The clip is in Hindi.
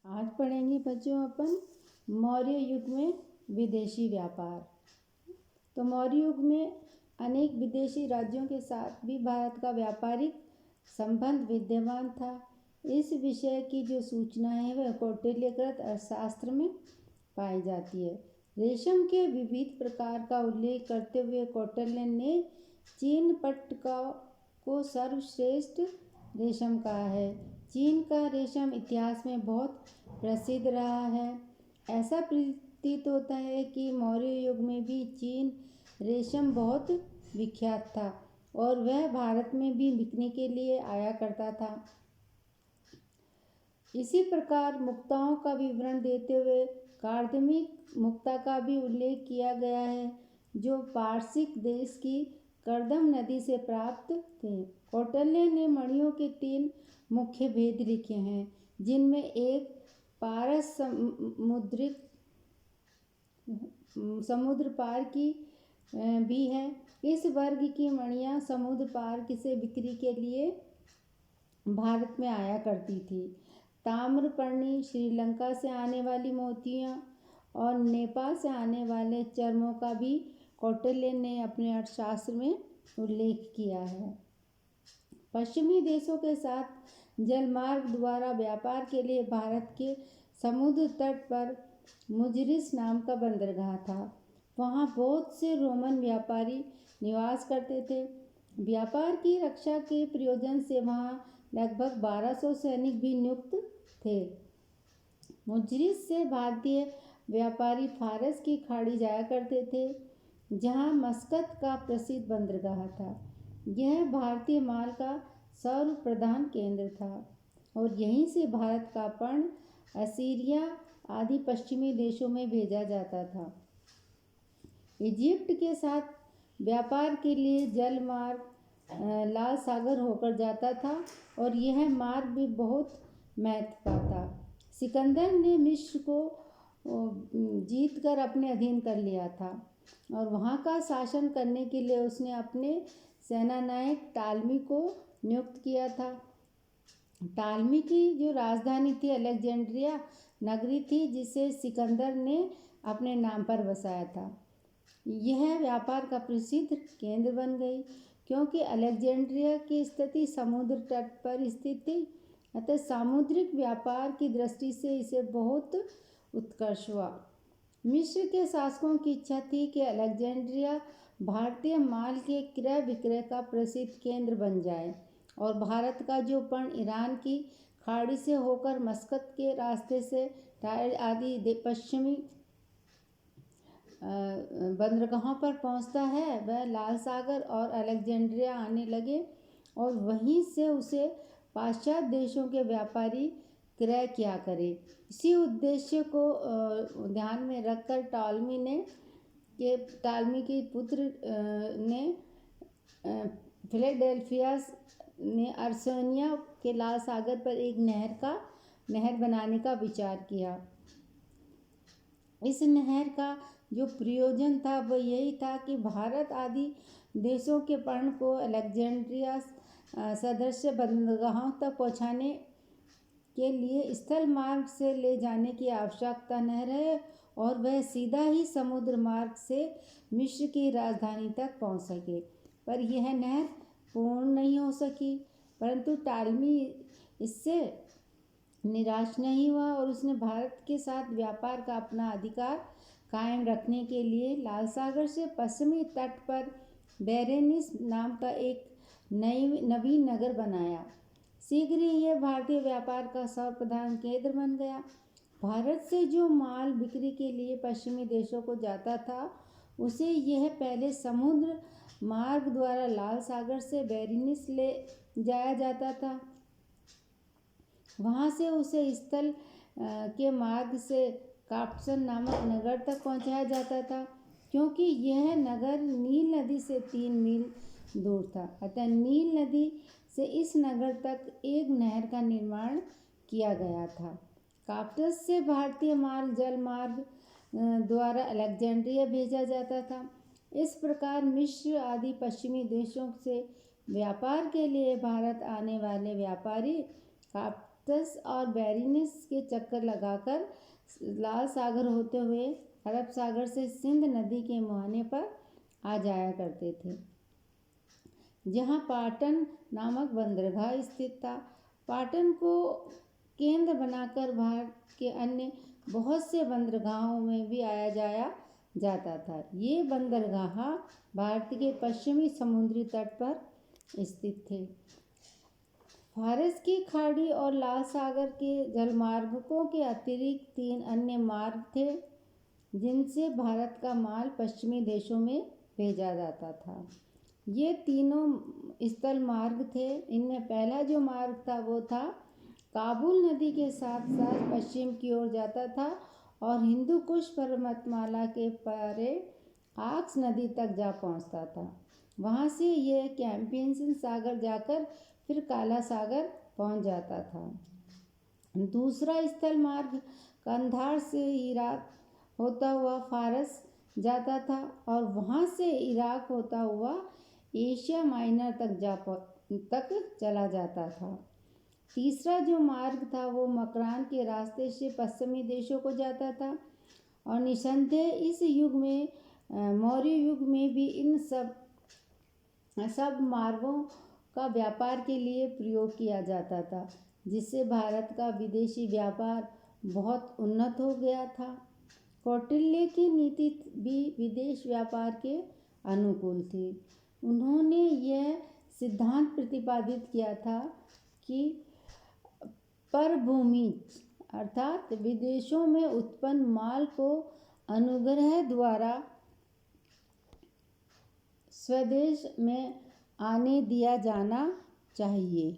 आज पढ़ेंगे बच्चों अपन मौर्य युग में विदेशी व्यापार। तो मौर्य युग में अनेक विदेशी राज्यों के साथ भी भारत का व्यापारिक संबंध विद्यमान था। इस विषय की जो सूचना है वह कौटिल्यकृत अर्थशास्त्र में पाई जाती है। रेशम के विविध प्रकार का उल्लेख करते हुए कौटिल्य ने चीन पट्ट को सर्वश्रेष्ठ रेशम कहा है। चीन का रेशम इतिहास में बहुत प्रसिद्ध रहा है। ऐसा प्रतीत होता है कि मौर्य युग में भी चीन रेशम बहुत विख्यात था और वह भारत में भी बिकने के लिए आया करता था। इसी प्रकार मुक्ताओं का विवरण देते हुए कार्दमिक मुक्ता का भी उल्लेख किया गया है, जो पारसिक देश की कर्दम नदी से प्राप्त थे। कौटिल्य ने मणियों के 3 मुख्य भेद लिखे हैं, जिनमें एक पारस समुद्र पार की भी है। इस वर्ग की मणियाँ समुद्र पार से बिक्री के लिए भारत में आया करती थी। ताम्रपर्णी, श्रीलंका से आने वाली मोतियाँ और नेपाल से आने वाले चर्मों का भी कौटिल्य ने अपने अर्थशास्त्र में उल्लेख किया है। पश्चिमी देशों के साथ जलमार्ग द्वारा व्यापार के लिए भारत के समुद्र तट पर मुजरिस नाम का बंदरगाह था। वहाँ बहुत से रोमन व्यापारी निवास करते थे। व्यापार की रक्षा के प्रयोजन से वहाँ लगभग 1200 सैनिक भी नियुक्त थे। मुजरिस से भारतीय व्यापारी फारस की खाड़ी जाया करते थे, जहाँ मस्कत का प्रसिद्ध बंदरगाह था। यह भारतीय माल का सर्वप्रधान केंद्र था और यहीं से भारत का पर्ण, असीरिया आदि पश्चिमी देशों में भेजा जाता था। इजिप्ट के साथ व्यापार के लिए जल मार्ग लाल सागर होकर जाता था और यह मार्ग भी बहुत महत्व का था। सिकंदर ने मिस्र को जीतकर अपने अधीन कर लिया था और वहाँ का शासन करने के लिए उसने अपने सेनानायक टालमी को नियुक्त किया था। टालमी की जो राजधानी थी अलेक्जेंड्रिया नगरी थी, जिसे सिकंदर ने अपने नाम पर बसाया था। यह व्यापार का प्रसिद्ध केंद्र बन गई, क्योंकि अलेक्जेंड्रिया की स्थिति समुद्र तट पर स्थित थी, अतः सामुद्रिक व्यापार की दृष्टि से इसे बहुत उत्कर्ष हुआ। मिस्र के शासकों की इच्छा थी कि अलेक्जेंड्रिया भारतीय माल के क्रय विक्रय का प्रसिद्ध केंद्र बन जाए और भारत का जो पर्ण ईरान की खाड़ी से होकर मस्कत के रास्ते से टायर आदि पश्चिमी बंदरगाहों पर पहुंचता है, वह लाल सागर और अलेक्जेंड्रिया आने लगे और वहीं से उसे पाश्चात्य देशों के व्यापारी क्रय किया करे। इसी उद्देश्य को ध्यान में रखकर टालमी के पुत्र ने फिलाडेल्फिया ने अर्सेनिया के लाल सागर पर एक नहर बनाने का विचार किया। इस नहर का जो प्रयोजन था वह यही था कि भारत आदि देशों के पर्ण को अलेक्जेंड्रिया सदृश बंदरगाहों तक पहुँचाने के लिए स्थल मार्ग से ले जाने की आवश्यकता न रहे और वह सीधा ही समुद्र मार्ग से मिस्र की राजधानी तक पहुँच सके। पर यह नहर पूर्ण नहीं हो सकी, परंतु टालमी इससे निराश नहीं हुआ और उसने भारत के साथ व्यापार का अपना अधिकार कायम रखने के लिए लाल सागर से पश्चिमी तट पर बेरेनिस नाम का एक नवीन नगर बनाया। शीघ्र ही यह भारतीय व्यापार का सर्वप्रधान केंद्र बन गया। भारत से जो माल बिक्री के लिए पश्चिमी देशों को जाता था, उसे यह पहले समुद्र मार्ग द्वारा लाल सागर से बेरेनिस ले जाया जाता था। वहाँ से उसे स्थल के मार्ग से काप्सन नामक नगर तक पहुँचाया जाता था, क्योंकि यह नगर नील नदी से 3 मील दूर था। अतः नील नदी से इस नगर तक एक नहर का निर्माण किया गया था। काप्टस से भारतीय माल जल मार्ग द्वारा अलेक्जेंड्रिया भेजा जाता था। इस प्रकार मिस्र आदि पश्चिमी देशों से व्यापार के लिए भारत आने वाले व्यापारी बाक्टस और बेरिनिस के चक्कर लगाकर लाल सागर होते हुए अरब सागर से सिंध नदी के मुहाने पर आ जाया करते थे, जहाँ पाटन नामक बंदरगाह स्थित था। पाटन को केंद्र बनाकर भारत के अन्य बहुत से बंदरगाहों में भी आया जाया जाता था। ये बंदरगाह भारत के पश्चिमी समुद्री तट पर स्थित थे। फारस की खाड़ी और लाल सागर के जलमार्गों के अतिरिक्त 3 अन्य मार्ग थे जिनसे भारत का माल पश्चिमी देशों में भेजा जाता था। ये तीनों स्थल मार्ग थे। इनमें पहला जो मार्ग था वो था काबुल नदी के साथ साथ पश्चिम की ओर जाता था और हिंदू कुश पर्वतमाला के परे आक्स नदी तक जा पहुंचता था। वहां से यह कैस्पियन सागर जाकर फिर काला सागर पहुंच जाता था। दूसरा स्थल मार्ग कंधार से इराक होता हुआ फारस जाता था और वहां से इराक होता हुआ एशिया माइनर तक चला जाता था। तीसरा जो मार्ग था वो मकरान के रास्ते से पश्चिमी देशों को जाता था और निसंदेह इस युग में मौर्य युग में भी इन सब मार्गों का व्यापार के लिए प्रयोग किया जाता था, जिससे भारत का विदेशी व्यापार बहुत उन्नत हो गया था। कौटिल्य की नीति भी विदेश व्यापार के अनुकूल थी। उन्होंने यह सिद्धांत प्रतिपादित किया था कि परभूमि अर्थात विदेशों में उत्पन्न माल को अनुग्रह द्वारा स्वदेश में आने दिया जाना चाहिए।